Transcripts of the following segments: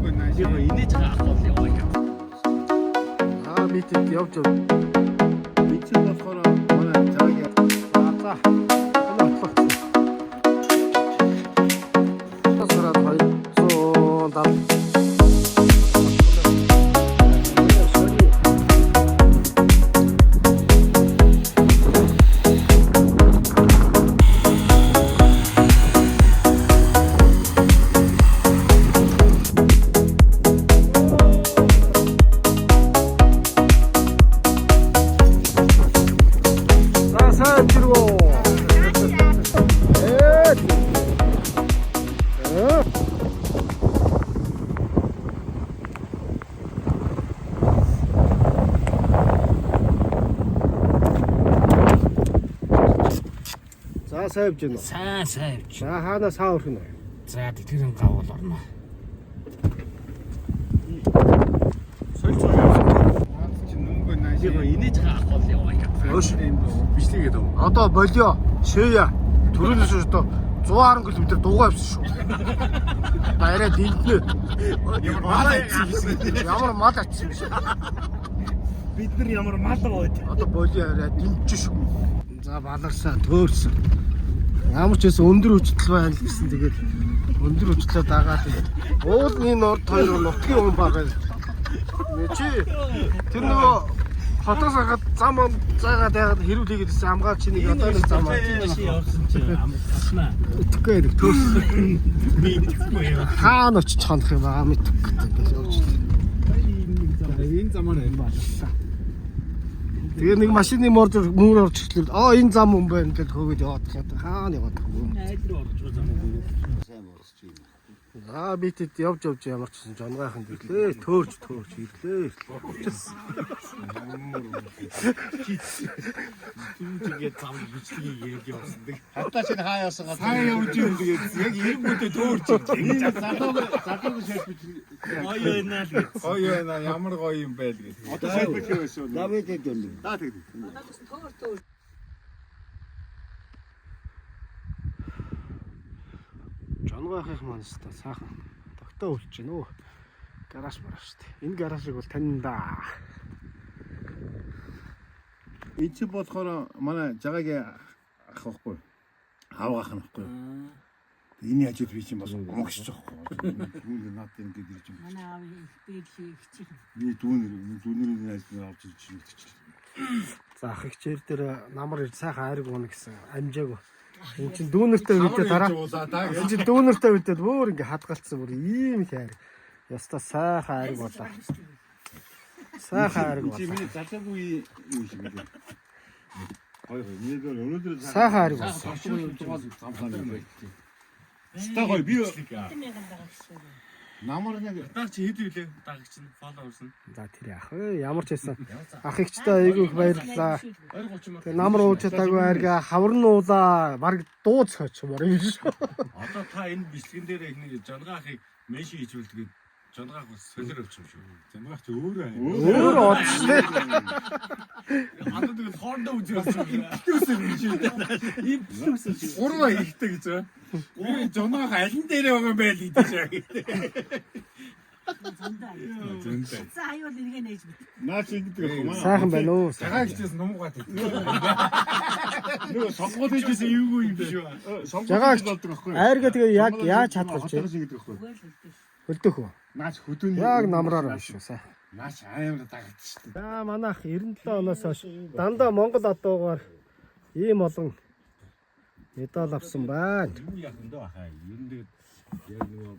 이거 이내차가 아까워요. 아 밑에 옆쪽 밑에 벗거나 뭐나 저기 아까 하나 없어 서라도 쏜다 За сайвж гэнэ. Сайн сайвч. За хаана саа өрхнө. За тэр гавал орно. 설정 이거 이내차가 아까워요. 어시 бичлэгээ дөө. Одоо болио шээя төрөөс өстө 110 км дуугаа авсан шүү. Баяраа дэнтнэ. Ямар мал атсан биш. бид нар ямар мал байд. Одоо болио арай дэмжиж шүү. За баларсан төөрсөн. Ямар ч байсан өндөр хүчтэй байна л гэсэн тэгээд өндөр хүчтэй дагаад уулны норд хоёр нутгийн хүн байгаа. Чи тэр нөгөө хотоос хахад зам заагаад яагаад хэрүүлээгээд ирсэн амгаач нэг одоо нэг зам явсан чи амтснаа. итгэхгүй байдаг төөрсөн. Би итгэхгүй яа. Хаана очиж ханах юм аа мэдхгүй гэж явж байна. энэ замаар энэ боллоо. Тэгээ нэг машины мөр орж ирлээ. Энэ зам юм байна гэж хөөгээд яваад хаад хаана яваад юм. Айдруу орж байгаа юм уу? сайн болсч юм. За битэд явж ямар ч гэсэн жонгайхан ирлээ. Төөрж ирлээ. Түүнийгээ зам бичлэгийг яг явсан. хатаа чинь хаа явсан гал. Хаа явж юм тэгээд яг эрэнгүүтээ төөрч ирж залуу шээс бич. гоё байна л гэж. Гоё байна. Ямар гоё юм байл гэж. Одоо сайн бич байсан. Давэдээ дэрлээ. Даа тэгдэг. Жонгайхын маань өстой сайхан тогтоо үлч гэнэ өө. Гараж бараа штэ. Энэ гаражыг бол тань да. Энэ чи болохоор манай жагагийн ах байхгүй. Аавгаах нь байхгүй. Энэ яж би чинь бас гомгшиж байгаа байхгүй. Түүний наад энэ гэж ирж юм. Манай аав их бэлхий хичээх. Миний дүүнэрийн найзны авч ирж ирчихлээ. За ах хичээр дээр намар ирж сайхан айрг уна гэсэн амжаагүй. Энд чинь дүүнертэй үедээ дараа. Энд чинь дүүнертэй үедээ бүр ингээ хадгалцсан бүр ийм их айрг. Яста сайхан айрг болоо. Сайхан айрг Чи болоо. миний залуугүй юу шиг үү? Гоё. Миний дээр өнөөдөр Сайхан айрг болоо. Ста гоё би Тэмээхэн байгаа шүү. намар нэг Даа чи хэд үлээ дагагч нь фолловерс нь. За тэр яах вэ? Ямар ч байсан ах ихчтэй айгүй их баярлалаа. 20-30 мянга. Тэгээ намар уучаагүй айрга хаврнуулаа баг дууц хоочмоор юм шүү. Одоо та энэ бичлэгэн дээр их нэг жонгаахыг меншн хийж үлдгээд жонгаах бас солир авчих юм шүү. замгаах чи өөрөө Өөр одчтэй. Одоо тэгэл хоорондоо үзүүлж байгаа. Имплюсэр гэж үү. Имплюсэр шүү. Урваа ихтэй гэж байна. Гурван жоноох алин дээрээ байгаа юм байл гэдэг шиг. Зөндөө. За аюул эргээ нээж бит. Наа чи ингэдэг юм аа. Сайхан байна уу? Цагаан хичээс нумгаад байдаг. Нөгөө сонгоод хийжсэн эвгүй юм биш үү? Жагаа болдог байхгүй юу? айрга тэгээ яг яаж хадгалж Хотоос ингэдэг байхгүй юу? Үгүй л үлдээ. хөлдөх үү? Наач хөдөөний Яг намраар байна шүү сайн. Наач аймаг дагагд шүү дээ. За манайх 97 оноос хойш дандаа Монгол одоогоор ийм олон медаль авсан байна. Юу яах вэ хаа? Ер нь яг нөгөө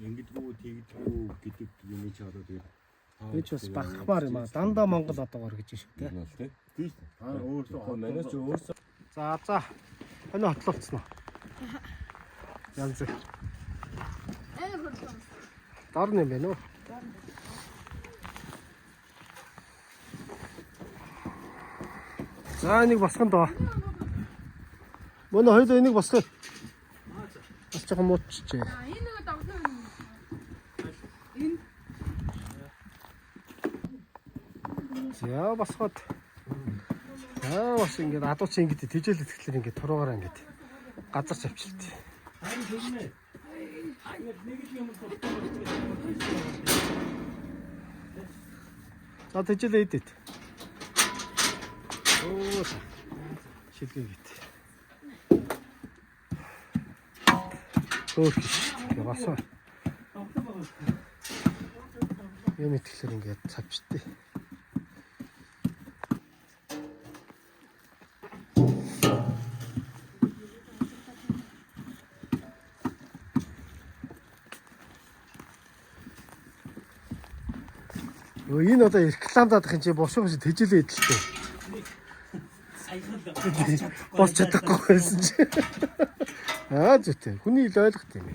ингэдэггүй тэгдэггүй гэдэг юм чи одоо тэгээд Би ч бас багтмаар юм аа. Дандаа Монгол одоогоор гэж шүү дээ. Тийм. Аа өөрсдөө манайч өөрсдөө За. Хоноо хотлолцсон уу? Янз. Дорн юм байна уу? За энийг босгоно доо. Мөн хоёул энийг босгоо. Бас жоохон мууччихжээ. Энэ нэг давсан. За босгоод. Бас ингээд адууч ингээд тижэл итгэхлээр ингээд туруугаар ингээд газар авчилт. За тэжээлээ идэт. Оо. Шилгээгээд. Хөөх. Яваасаа. Юм итгэхлээр ингээд цавчтээ. Энэ одоо реклам даадах юм чи бошоо шиг тэжээлээ идэлтэй. Бос чадахгүй байсан чи. Зүйтэй. Хүний ил ойлгох юм.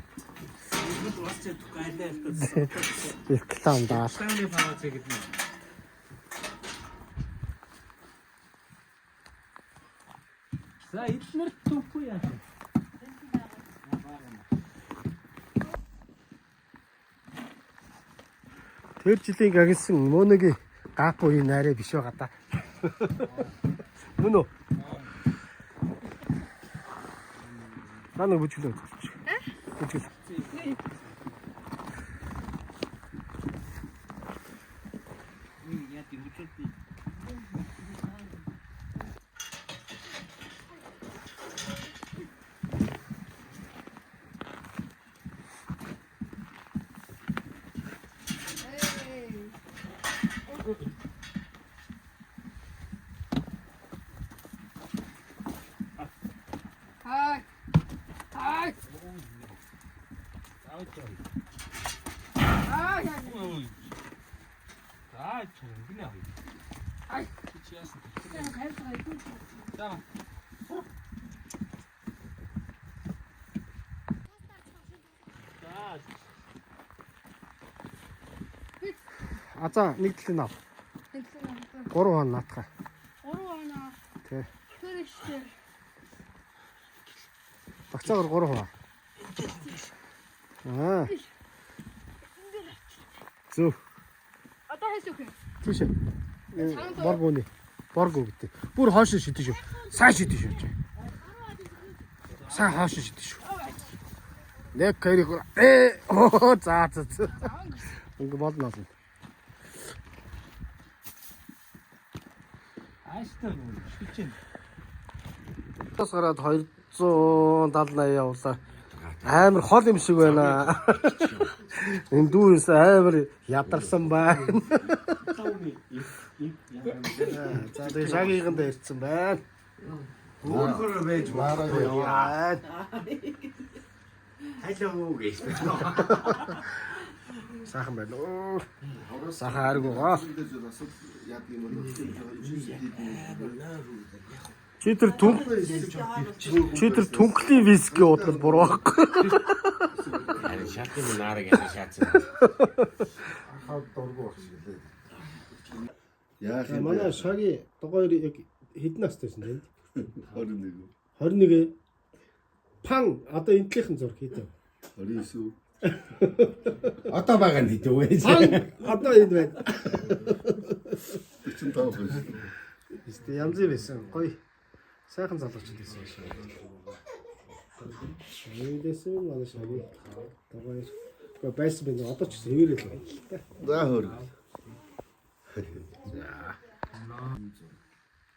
Реклам даал. За эднэр түүхгүй яа. Тэр жилийн гагнсан мөөнийг гапо энэ арай биш байгаа да. Мөн үү? Танаа бүжгэлээ. Бүжгэл. Аза нэг тэл нав. 3 хоног наатах. 3 хоног. Тий. Тэр ихтэй. Багцаагаар 3 хоног. Зөв. Одоо хэсэг үү? Тийш. Боргооны. Боргоо гэдэг. Бүр хоош шидэж шүү. Сайн шидэж шүү. Сайн хоош шидэж шүү. Нэг кайрыг за. Ингээ болно. Ааштай шүчэн. Тас гараад 270-80 явуулаа. Амар хол юм шиг байна. Энэ дүүс амар ядарсан байна. За тэгээ шагийнхан дээр ирсэн байна. Өөрөө байж Яа. хайлаа гэж. Сайхан байна. Сайхан аргугаа. Чи тэр түнхлийн виски уудгал буруу байхгүй. Харин шатны наарыг яа шаацсан. Яах юм бэ? Манай шаги догоор яг хэдэн настайсэн тийм? 21. 21. Пан одоо энтлийнхэн зураг хийдэг. 29. Одоо байгаа нь хэдэн вэ? Пан одоо энэ байна. 45 биш. Истэ янз бүр байсан. Гоё. Сайхан залуучууд байсан шүү. Эндээс манай шаги догоор байсан бэ. Одоо ч хэвээрэл байна л та. За хөр.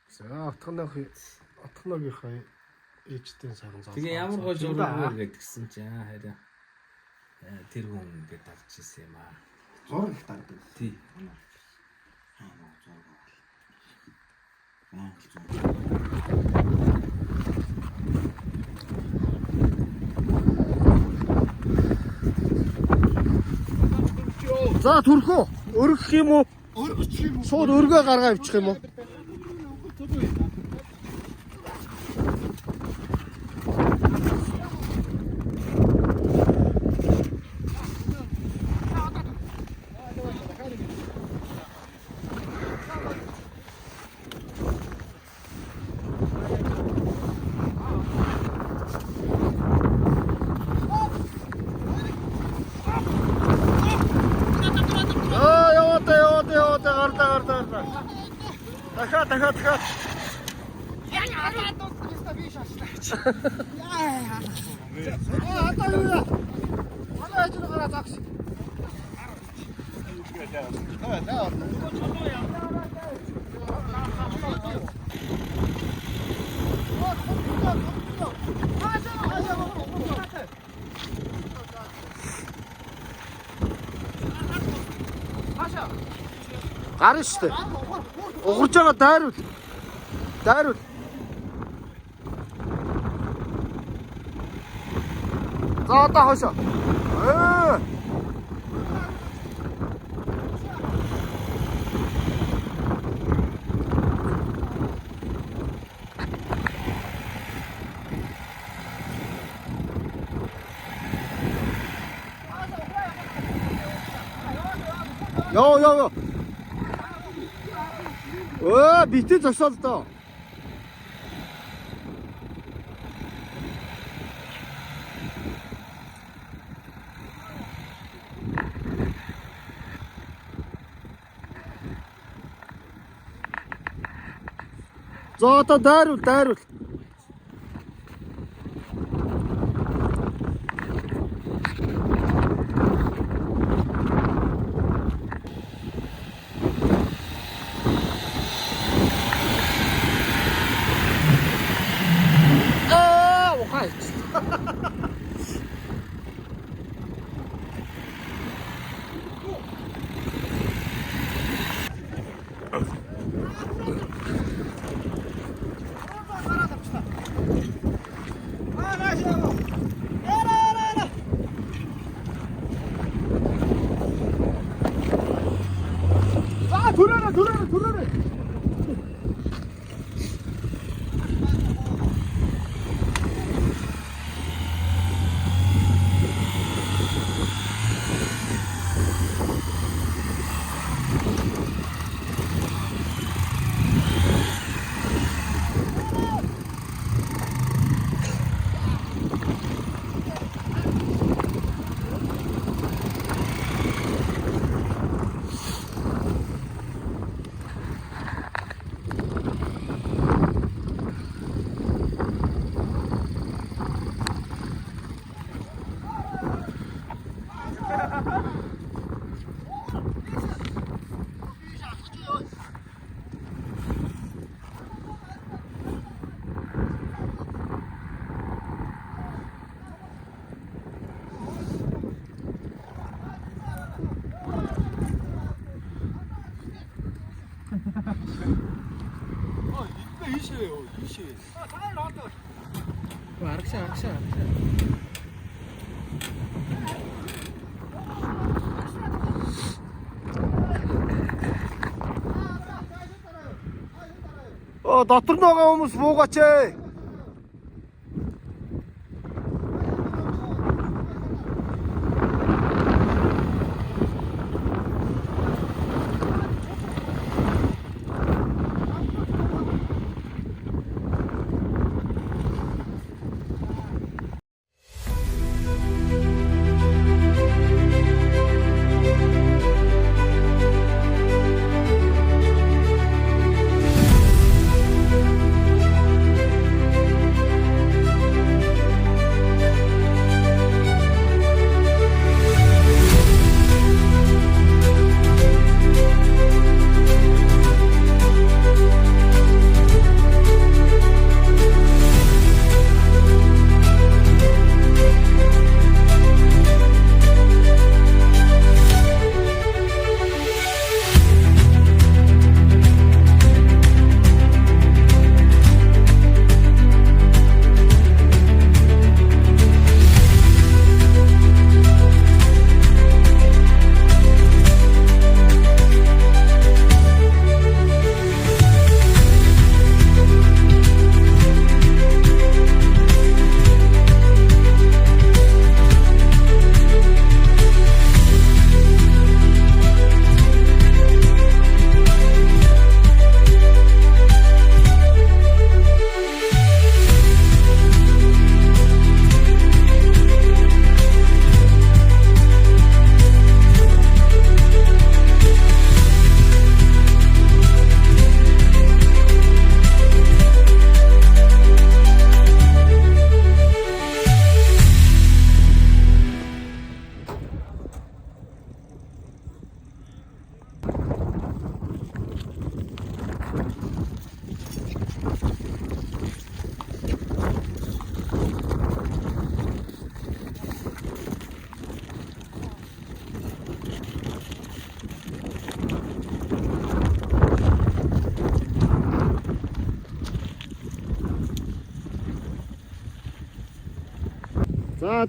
За отгоногийнхаа ээжтэй сайхан залуу. Тэгээ ямар гоо зургаар гэдгсэн чи хараа. Тэр хүн ингээд авч ирсэн юм аа. Зураг их тардаг. Тий. За түрхөө өргөх юм уу? Шууд өргөө гаргаа авчих юм уу? гарда. Дахиад. Яг араад дуусна би шашлаач. Одоо юу яа? Манай ажил гараа загш. Гарна шүү дээ. Угарж байгаа дайруул. Дайруул. За одоо хойшоо. Йоо. Битээ зогсоол доо. За одоо дайруул. 돌아라. Аркша. Дотор байгаа хүмүүс буугаач ээ.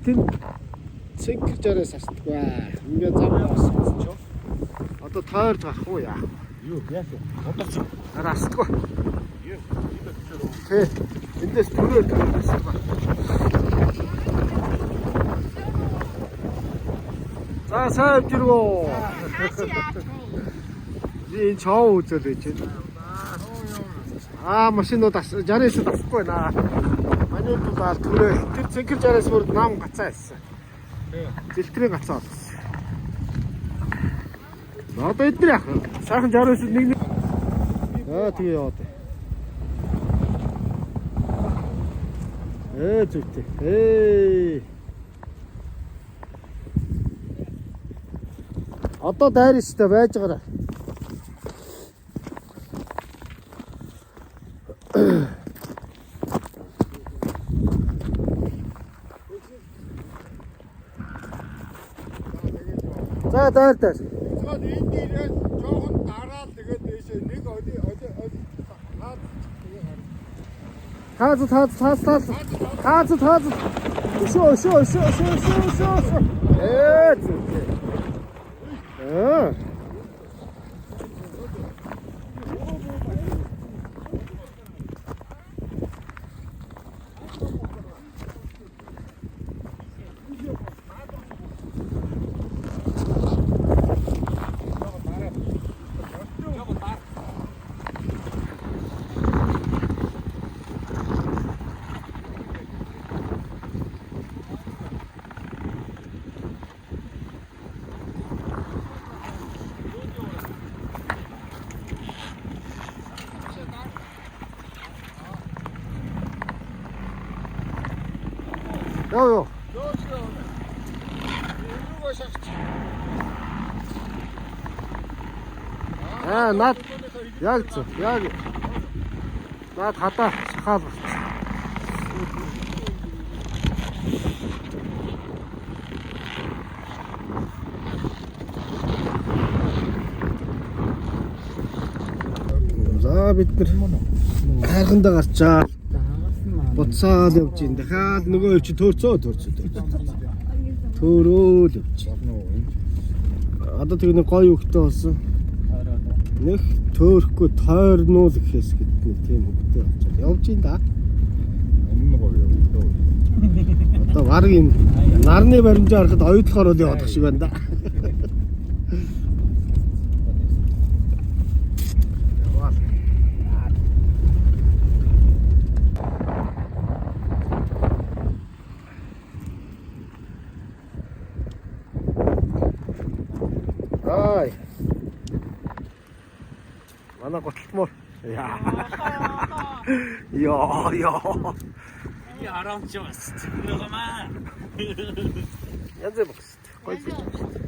тэн цэнхэр жараас асдаггүй. Ингээ зам явсан ч. Одоо тойрд гарах уу яа? Юу яасан? Одооч. Асдаггүй. Тэ. Эндээс түрээд асдаггүй. За сайн jirгөө. Энэ чоо үзэл байж байна. Машинууд 69-д авахгүй наа. Манайд бол түрээ тэр цэнхэр жараас бүр нам гацаа хийсэн. Зэлтрийн гацаа болсон. Одоо эдгээр яах вэ? Сайхан 69-д нэг тэгээ яваад. Зүйтэй. Одоо дайр өстэй байж байгаарай. За дайр. Тэгээд энэ дээрээ жоохон дараад тэгээд дэшээ нэг Хаац. Өшөө. Зүйтэй. Юу. Наад яг зөв. Наад хатаа шахаал болчих. За бид нар хайрхандаа гарчаа. Буцаад явж ин дахиад нөгөө чи төрцөө. Төрөөл явж. Одоо тэг нэг гоё хөвгтэй болсон. Нэг төөрөхгүй тойрнуул гэхээс гэдэг нэг тийм хөвгтэй болчиход явж ин да. өмнө гоё яваа. Одоо баг энэ нарны баримжаа харахад ойдлохоор л явах шиг байна да. Ай. Манай готлмор. Яа. 이 아람지 왔어. 들어가마. янз бүр. Гоё зүйл.